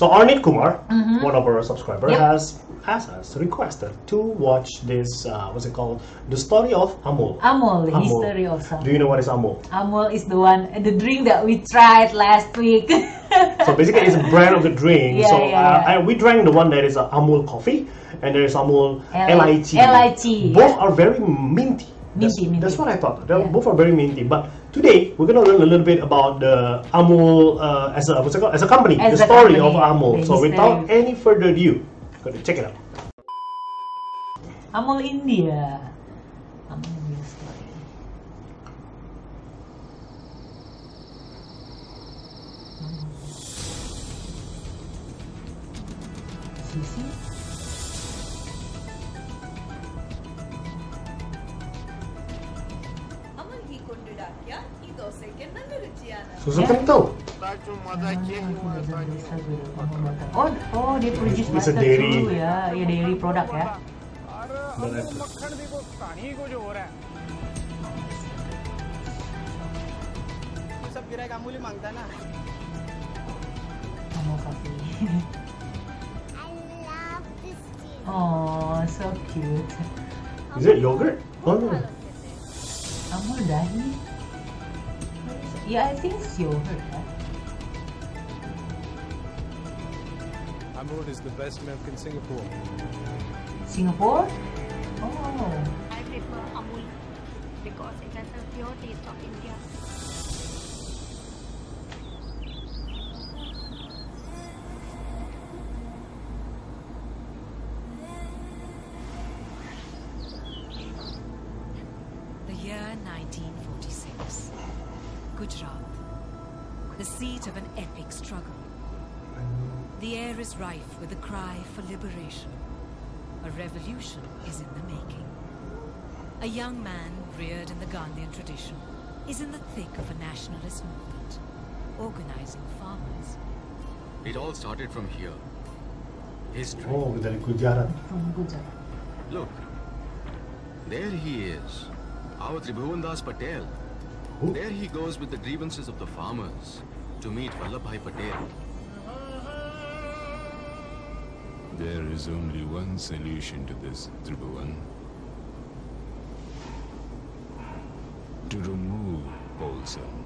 So Arnit Kumar, one of our subscribers, has asked us, requested to watch this, what's it called? The story of Amul. Amul, the history of Amul. Do you know what is Amul? Amul is the one, the drink that we tried last week. So basically it's a brand of the drink. We drank the one that is Amul coffee, and there is Amul LIT. Both are very minty. That's what I thought. Both are very minty. But today we're gonna learn a little bit about the Amul as a as a company, the story of Amul. So without any further ado, go to check it out. Amul India. Amul India story. Sisi. Susu kental. Oh, dia produce It's a butter dairy. too ya, dairy product ya. Amul coffee. I love this tea. Oh, so cute. Is it yogurt? Oh no. Amul dahi. Yeah, I think it's yogurt. Amul is the best milk in Singapore. Singapore? Oh. I prefer Amul because it has a pure taste of India. The year 1946. Gujarat, the seat of an epic struggle. The air is rife with the cry for liberation. A revolution is in the making. A young man reared in the Gandhian tradition is in the thick of a nationalist movement, organizing farmers. It all started from here. History. Oh, dari Gujarat. From Gujarat. Look, there he is, our Tribhuvandas Patel. Who? There he goes with the grievances of the farmers to meet Vallabhbhai Patel. There is only one solution to this, Tribhuvan. To remove Polson.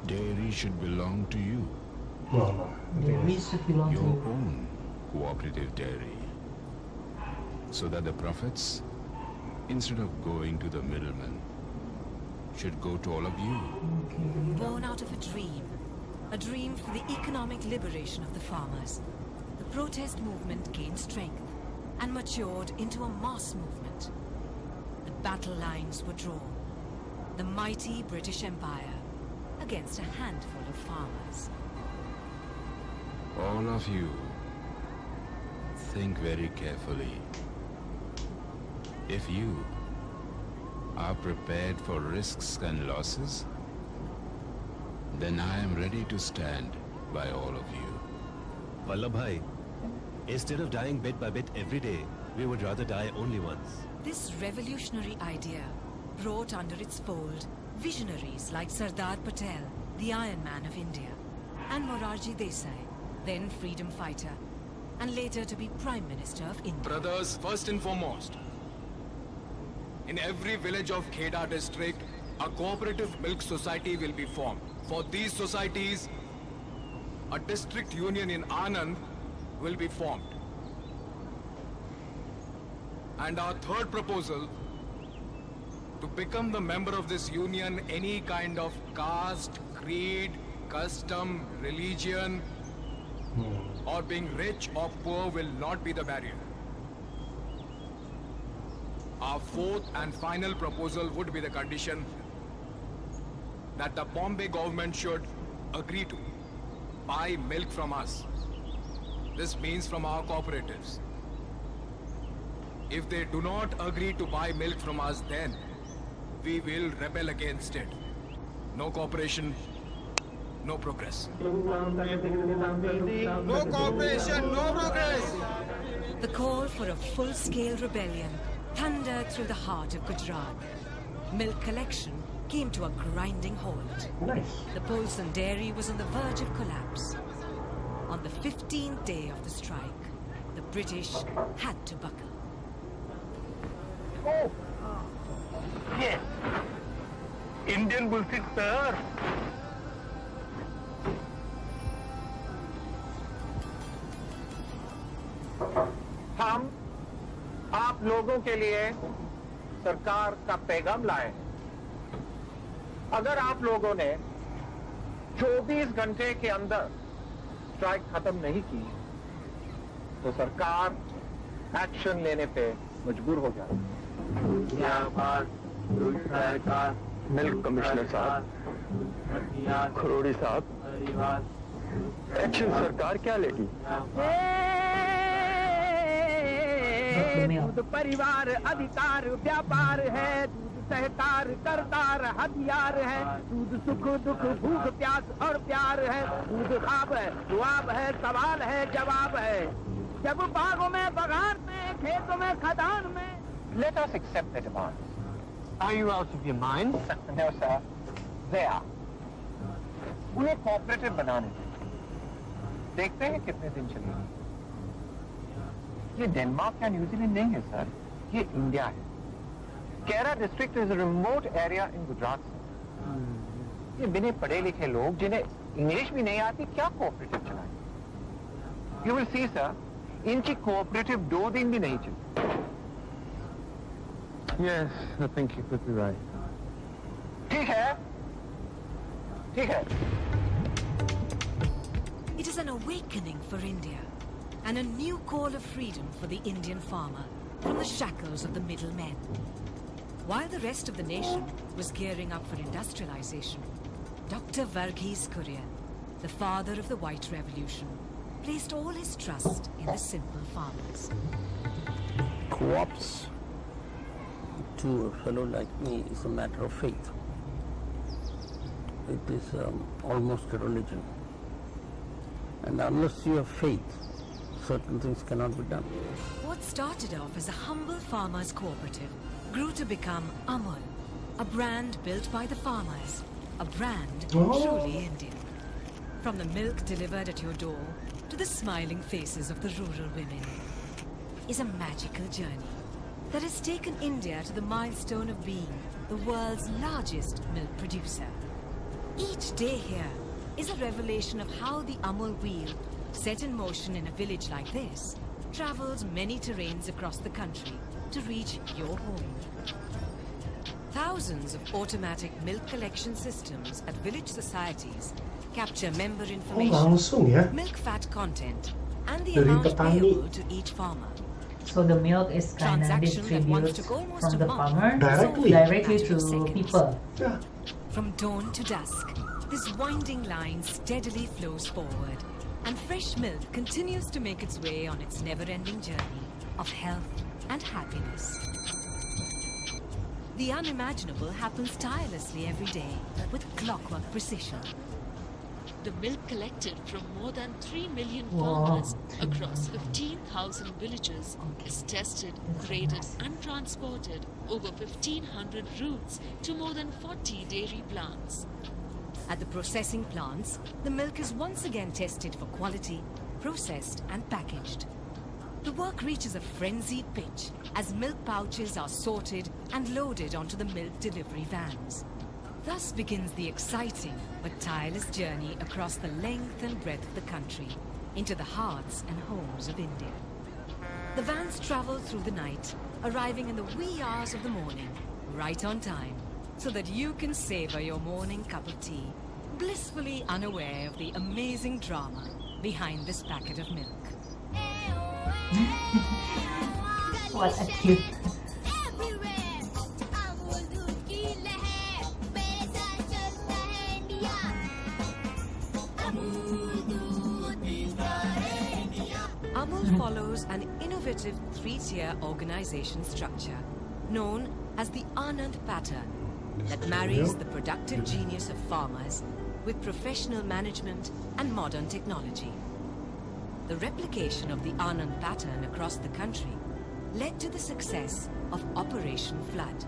Dairy should belong to you. No. Dairy should belong to Your you. own cooperative dairy. So that the profits, instead of going to the middlemen, should go to all of you. Born out of a dream for the economic liberation of the farmers, the protest movement gained strength and matured into a mass movement. The battle lines were drawn, the mighty British Empire against a handful of farmers. All of you, think very carefully. If you are prepared for risks and losses, then I am ready to stand by all of you. Vallabhbhai, instead of dying bit by bit every day, we would rather die only once. This revolutionary idea brought under its fold visionaries like Sardar Patel, the Iron Man of India, and Morarji Desai, then freedom fighter, and later to be Prime Minister of India. Brothers, first and foremost, in every village of Kheda district, a cooperative milk society will be formed. For these societies, a district union in Anand will be formed. And our third proposal, to become the member of this union, any kind of caste, creed, custom, religion, or being rich or poor will not be the barrier. Our fourth and final proposal would be the condition that the Bombay government should agree to buy milk from us. This means from our cooperatives. If they do not agree to buy milk from us, then we will rebel against it. No cooperation, no progress. No cooperation, no progress! The call for a full-scale rebellion thundered through the heart of Gujarat. Milk collection came to a grinding halt. Nice. The Polson dairy was on the verge of collapse. On the 15th day of the strike, the British had to buckle. Oh! Yes! Indian bullshit, sir! हम आप लोगों के लिए सरकार का पैगाम लाए हैं। अगर आप लोगों ने 24 घंटे के अंदर स्ट्राइक खत्म नहीं की तो सरकार एक्शन लेने पे मजबूर हो जाएगी। मिल्क कमिश्नर साहब, खरोड़ी साहब, एक्शन सरकार क्या लेगी? दूध परिवार अधिकार व्यापार है, दूध सहकार करतार हथियार है, दूध सुख दुख भूख प्यास और प्यार है, दूध ख्वाब है दुआब है सवाल है जवाब है, जब बागों में बगान में खेतों में खदान में। Let us accept the demands. Are you out of your mind? No sir, they are. उन्हें कोऑपरेटिव बनाने दें, देखते हैं कितने दिन चलेगी। ये डेनमार्क या न्यूजीलैंड नहीं है सर, ये इंडिया है। केरा district is a remote area in Gujarat से। ये बिना पढ़े लिखे लोग जिन्हें इंग्लिश भी नहीं आती क्या कोऑपरेटिव चलाएं? यू विल सी सर, इनकी कोऑपरेटिव 2 दिन भी नहीं चली। Yes, I think you could be right. ठीक है, ठीक है। It is an awakening for India, and a new call of freedom for the Indian farmer from the shackles of the middlemen. While the rest of the nation was gearing up for industrialization, Dr. Varghese Kurian, the father of the White Revolution, placed all his trust in the simple farmers. Co-ops to a fellow like me is a matter of faith. It is almost a religion. And unless you have faith, certain things cannot be done. What started off as a humble farmers' cooperative grew to become Amul, a brand built by the farmers, a brand truly Indian. From the milk delivered at your door to the smiling faces of the rural women is a magical journey that has taken India to the milestone of being the world's largest milk producer. Each day here is a revelation of how the Amul wheel, set in motion in a village like this, travels many terrains across the country to reach your home. Thousands of automatic milk collection systems at village societies capture member information, milk fat content, and the amount payable to each farmer. So the milk is kind of distributed from the farmer directly to people. Yeah. From dawn to dusk, this winding line steadily flows forward, and fresh milk continues to make its way on its never-ending journey of health and happiness. The unimaginable happens tirelessly every day with clockwork precision. The milk collected from more than 3 million farmers across 15,000 villages is tested, graded and transported over 1,500 routes to more than 40 dairy plants. At the processing plants, the milk is once again tested for quality, processed and packaged. The work reaches a frenzied pitch as milk pouches are sorted and loaded onto the milk delivery vans. Thus begins the exciting but tireless journey across the length and breadth of the country into the hearts and homes of India. The vans travel through the night, arriving in the wee hours of the morning, right on time, so that you can savor your morning cup of tea, blissfully unaware of the amazing drama behind this packet of milk. What a cute. Amul follows an innovative 3-tier organization structure known as the Anand pattern that marries the productive genius of farmers with professional management and modern technology. The replication of the Anand pattern across the country led to the success of Operation Flood.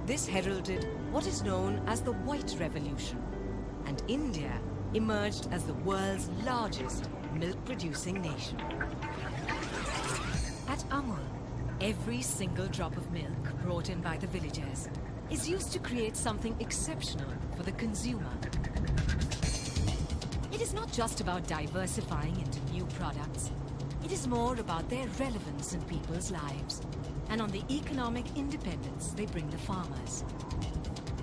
This heralded what is known as the White Revolution, and India emerged as the world's largest milk-producing nation. At Amul, every single drop of milk brought in by the villagers is used to create something exceptional for the consumer. It is not just about diversifying into new products. It is more about their relevance in people's lives and on the economic independence they bring the farmers.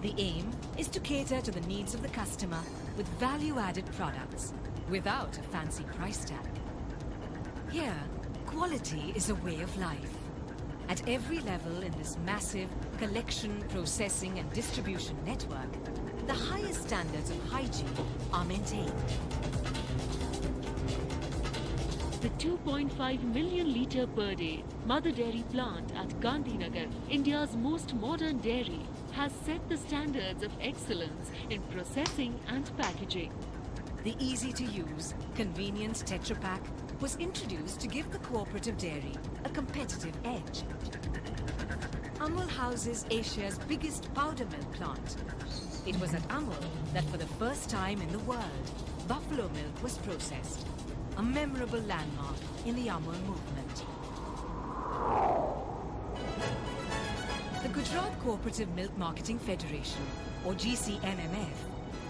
The aim is to cater to the needs of the customer with value-added products without a fancy price tag. Here, quality is a way of life. At every level in this massive collection, processing and distribution network, the highest standards of hygiene are maintained. The 2.5 million litre per day Mother Dairy plant at Gandhinagar, India's most modern dairy, has set the standards of excellence in processing and packaging. The easy-to-use, convenient Tetra Pak was introduced to give the cooperative dairy a competitive edge. Amul houses Asia's biggest powder milk plant. It was at Amul that for the first time in the world, buffalo milk was processed, a memorable landmark in the Amul movement. The Gujarat Cooperative Milk Marketing Federation, or GCNMF,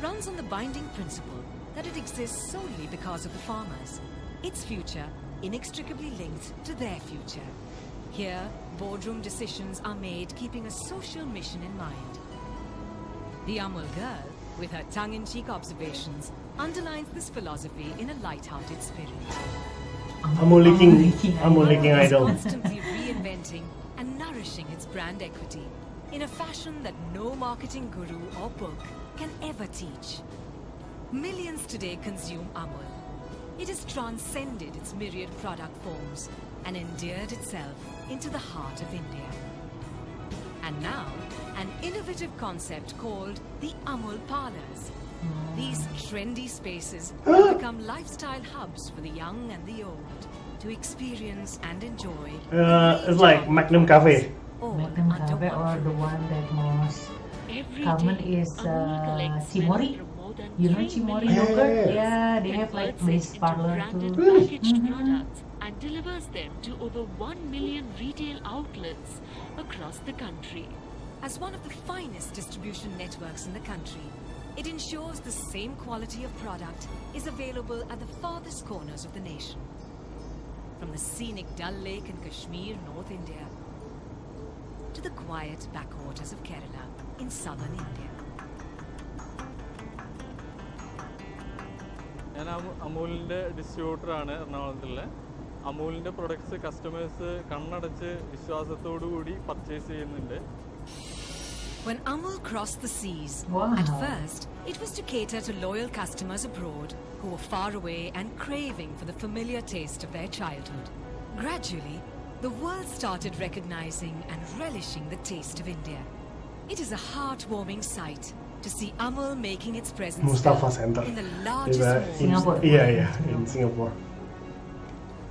runs on the binding principle that it exists solely because of the farmers, its future inextricably linked to their future. Here, boardroom decisions are made keeping a social mission in mind. The Amul girl, with her tongue-in-cheek observations, underlines this philosophy in a light-hearted spirit. Amul licking idol. Constantly reinventing and nourishing its brand equity in a fashion that no marketing guru or book can ever teach. Millions today consume Amul. It has transcended its myriad product forms and endeared itself into the heart of India. And now, an innovative concept called the Amul Parlours. These trendy spaces have become lifestyle hubs for the young and the old to experience and enjoy. It's like Magnum Cafe. Magnum Cafe, or the one that most common is Chimori. You know Chimori yogurt? Yeah, they have like this parlor too. Packaged products and delivers them to over 1 million retail outlets across the country. As one of the finest distribution networks in the country, it ensures the same quality of product is available at the farthest corners of the nation. From the scenic Dal Lake in Kashmir, North India, to the quiet backwaters of Kerala in southern India. I am Amul's distributor. Amul's products customers purchase. When Amul crossed the seas, at first, it was to cater to loyal customers abroad who were far away and craving for the familiar taste of their childhood. Gradually, the world started recognizing and relishing the taste of India. It is a heartwarming sight to see Amul making its presence in the largest mall. In Singapore.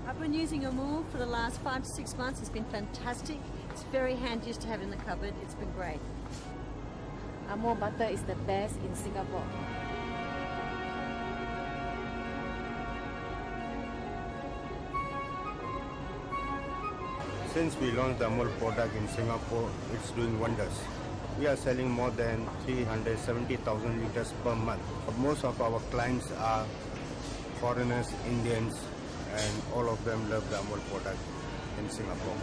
I've been using Amul for the last 5 to 6 months. It's been fantastic. It's very handy just to have in the cupboard. It's been great. Amul butter is the best in Singapore. Since we launched the Amul product in Singapore, it's doing wonders. We are selling more than 370,000 liters per month. But most of our clients are foreigners, Indians, and all of them love the Amul product in Singapore.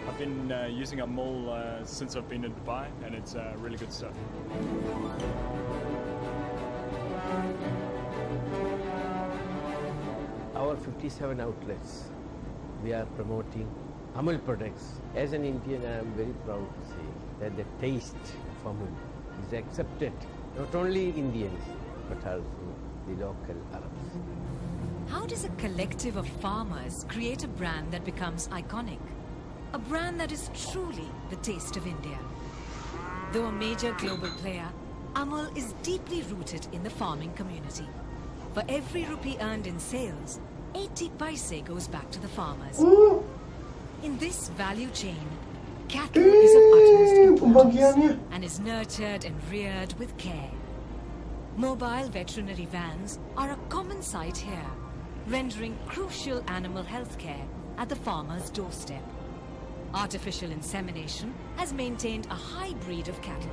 I've been using Amul since I've been in Dubai, and it's really good stuff. Our 57 outlets, we are promoting Amul products. As an Indian, I am very proud to say that the taste of Amul is accepted, not only Indians, but also the local Arabs. How does a collective of farmers create a brand that becomes iconic? A brand that is truly the taste of India. Though a major global player, Amul is deeply rooted in the farming community. For every rupee earned in sales, 80 paise goes back to the farmers. Ooh. In this value chain, cattle is of utmost importance and is nurtured and reared with care. Mobile veterinary vans are a common sight here, rendering crucial animal health care at the farmer's doorstep. Artificial insemination has maintained a high breed of cattle.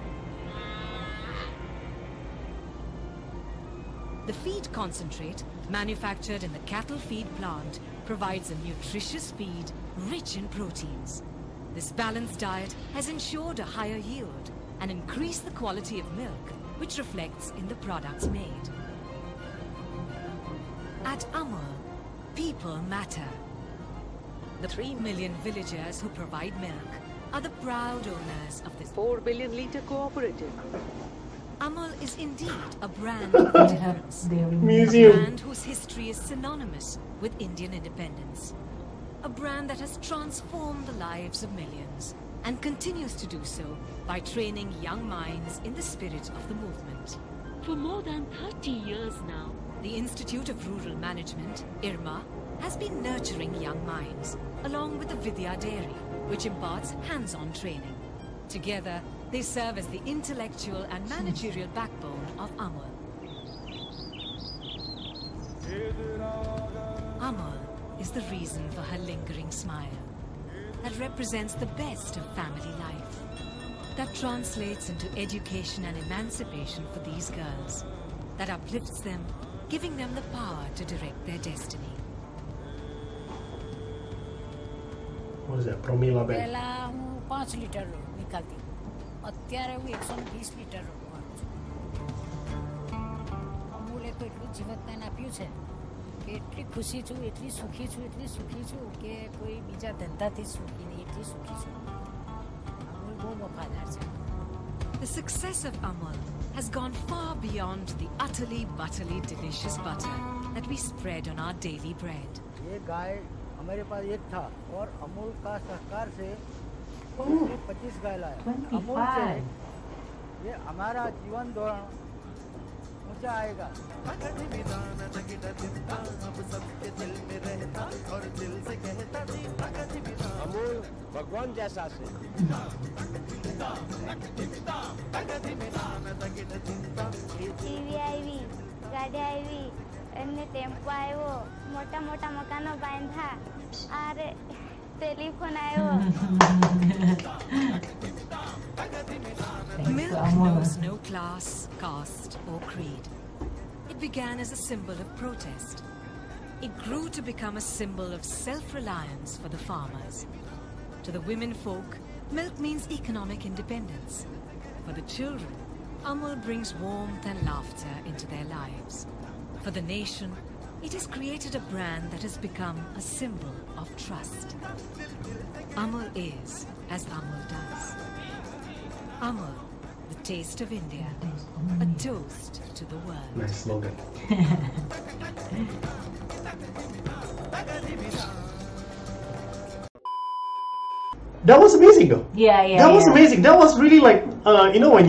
The feed concentrate, manufactured in the cattle feed plant, provides a nutritious feed rich in proteins. This balanced diet has ensured a higher yield and increased the quality of milk, which reflects in the products made. At Amul, people matter. The 3 million villagers who provide milk are the proud owners of this 4 billion litre cooperative. Amul is indeed a brand of difference. A brand whose history is synonymous with Indian independence. A brand that has transformed the lives of millions and continues to do so by training young minds in the spirit of the movement. For more than 30 years now, the Institute of Rural Management, IRMA, has been nurturing young minds, along with the Vidya Dairy, which imparts hands-on training. Together, they serve as the intellectual and managerial backbone of Amul. Amul is the reason for her lingering smile, that represents the best of family life, that translates into education and emancipation for these girls, that uplifts them, giving them the power to direct their destiny. What is that? Promila bag? पहला हूँ 5 litre निकालती, અત્યારે હું 120 litre અમૂલે તો એટલું જીવતદાન આપ્યું છે કે એટલી ખુશી છું, એટલી સુખી છું કે કોઈ બીજા ધંધાથી સુખી નહીં, એટલી સુખી છું. અમૂલ બહુ વફાદાર છે. The success of Amul has gone far beyond the utterly butterly delicious butter that we spread on our daily bread. ये गाय हमारे पास एक था और अमूल का सहकार से 25 गाय लाया. अमूल से ये हमारा जीवन धोरण ऊंचा आएगा. अमूल भगवान जैसा से. ટીવી આવી, ગાડી આવી, એમને ટેમ્પો આવ્યો, મોટા મોટા મકાનો બાંધા, આરે ટેલિફોન આવ્યો. Milk knows no class, caste or creed. It began as a symbol of protest. It grew to become a symbol of self-reliance for the farmers. To the women folk, milk means economic independence. For the children, Amul brings warmth and laughter into their lives. For the nation, it has created a brand that has become a symbol of trust. Amul is as Amul does. Amul, the taste of India, a toast to the world. Nice slogan. That was amazing though. Yeah. That was amazing. That was really like, you know, when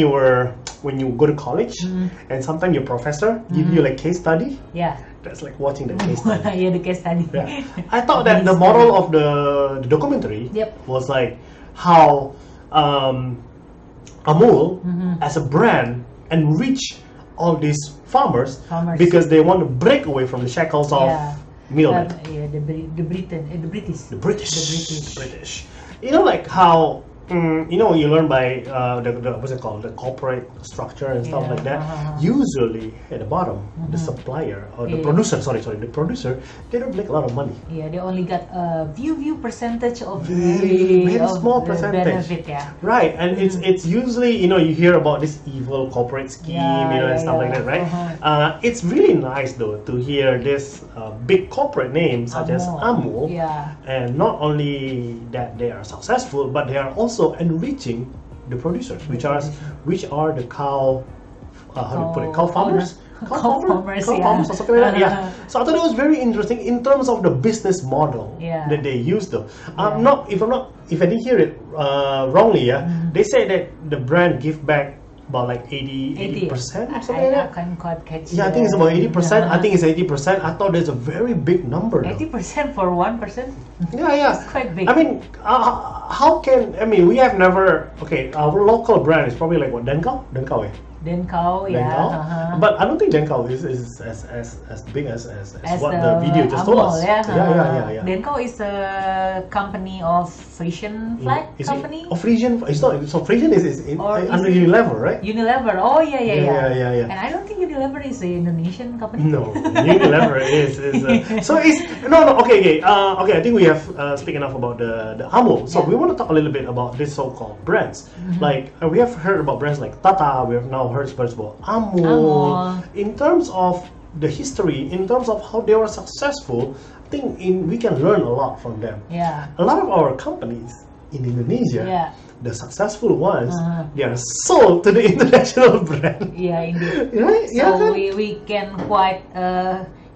you go to college and sometimes your professor give you like case study. Yeah. That's like watching the case study. Yeah, the case study. Yeah. I thought that the moral of the documentary was like how Amul as a brand enrich all these farmers because they want to break away from the shackles of middlemen. The British. You know, like how you know, you learn by the what's it called, the corporate structure and stuff like that. Usually at the bottom, the supplier or the producer, the producer, they don't make a lot of money. Yeah, they only got a few percentage of very small percentage. Benefit, Right, and it's usually, you know, you hear about this evil corporate scheme, you know, and stuff like that, right? It's really nice though to hear this big corporate names such as Amul, and not only that they are successful, but they are also enriching the producers, which are the cow, how do you put it, cow farmers? Cow farmers or something like that. Yeah. So I thought it was very interesting in terms of the business model that they use though. If I didn't hear it wrongly, they say that the brand give back about like 80%. I can't quite catch. Yeah, I think it's about 80%. I think it's 80%. I thought there's a very big number. 80% for 1%. Yeah. It's quite big. I mean, how can we have never. Okay, our local brand is probably like what, Denkau, eh? Denkau, yeah. But I don't think Denkau is as big as what the video just told us. Yeah. Denkau is a company of Frisian flag company. Frisian? It's not. So Frisian is under Unilever, right? Unilever. Oh yeah. Yeah. And I don't think Unilever is an Indonesian company. No, Unilever is. So it's no. Okay. I think we have speak enough about the Amul. So we want to talk a little bit about this so-called brands. Like we have heard about brands like Tata. We have now heard about Amul. In terms of the history, in terms of how they were successful, I think we can learn a lot from them. Yeah. A lot of our companies in Indonesia, the successful ones, they are sold to the international brand. Yeah, indeed. Right? So we can quite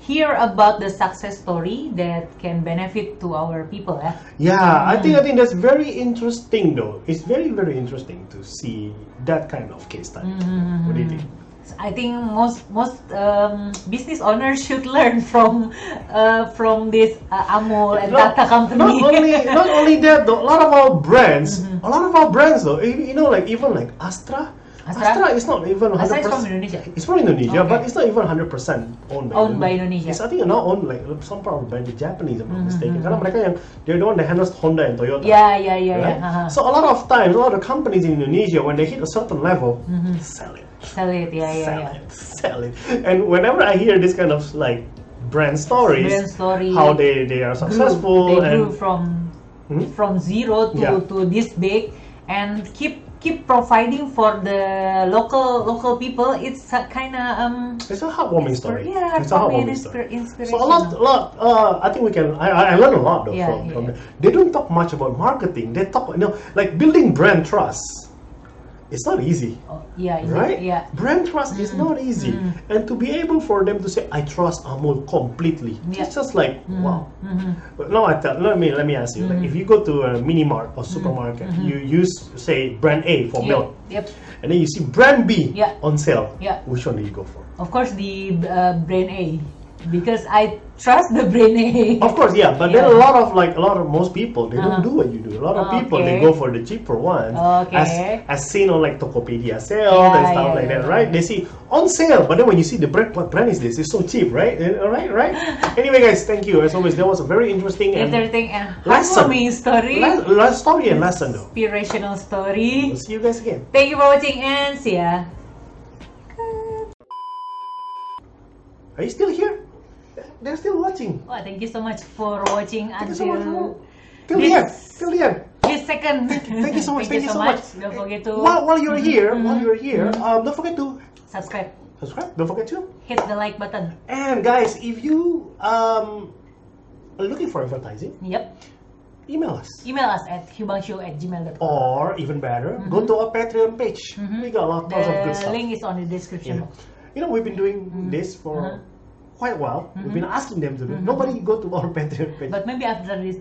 hear about the success story that can benefit to our people. Yeah, I think that's very interesting though. It's very, very interesting to see that kind of case study. What do you think? I think most business owners should learn from this Amul and Tata company. Not only that though, a lot of our brands though, like even like Astra is not even 100%. Astra is from Indonesia. It's from Indonesia, but it's not even 100% owned by Indonesia. It's, I think, now owned like some part by the Japanese, if I'm not mistaken. Karena mereka yang they're the one that handles Honda and Toyota. Yeah. So a lot of times, a lot of companies in Indonesia, when they hit a certain level, sell it. Sell it. And whenever I hear this kind of like brand stories, how they are successful, they grew from zero to this big, and keep providing for the local people. It's a kind of it's a heartwarming story. Yeah, it's a heartwarming story. Inspirational. So a lot. I think we can. I learned a lot though from them. They don't talk much about marketing. They talk, like building brand trust. It's not easy. Right? Yeah. Brand trust is not easy, and to be able for them to say, "I trust Amul completely," it's just like wow. But now let me ask you, like if you go to a mini mart or supermarket, you use say brand A for milk, and then you see brand B on sale. Which one do you go for? Of course, the brand A, because I trust the brand A. Of course, but then a lot of most people, they don't do what you do. A lot of people, they go for the cheaper ones, as seen on like Tokopedia sales and stuff like that, right? They see on sale, but then when you see the brand, what brand is this? It's so cheap, right? Right? Anyway, guys, thank you as always. That was a very interesting and heartwarming story. Story and lesson though. Inspirational story. We'll see you guys again. Thank you for watching and see ya. Are you still here? They're still watching. Oh, thank you so much for watching until till the end. This second. Thank you so much. Thank you so much. Don't forget to while you're here, don't forget to subscribe. Don't forget to hit the like button. And guys, if you are looking for advertising, email us. Email us at hiubangshow@gmail.com. Or even better, go to our Patreon page. We got lots of good stuff. The link is on the description box. We've been doing this for quite a while. We've been asking them to do. Nobody go to our Patreon page. But maybe after this.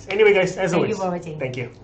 Anyway, guys, as always. Thank you for watching. Thank you.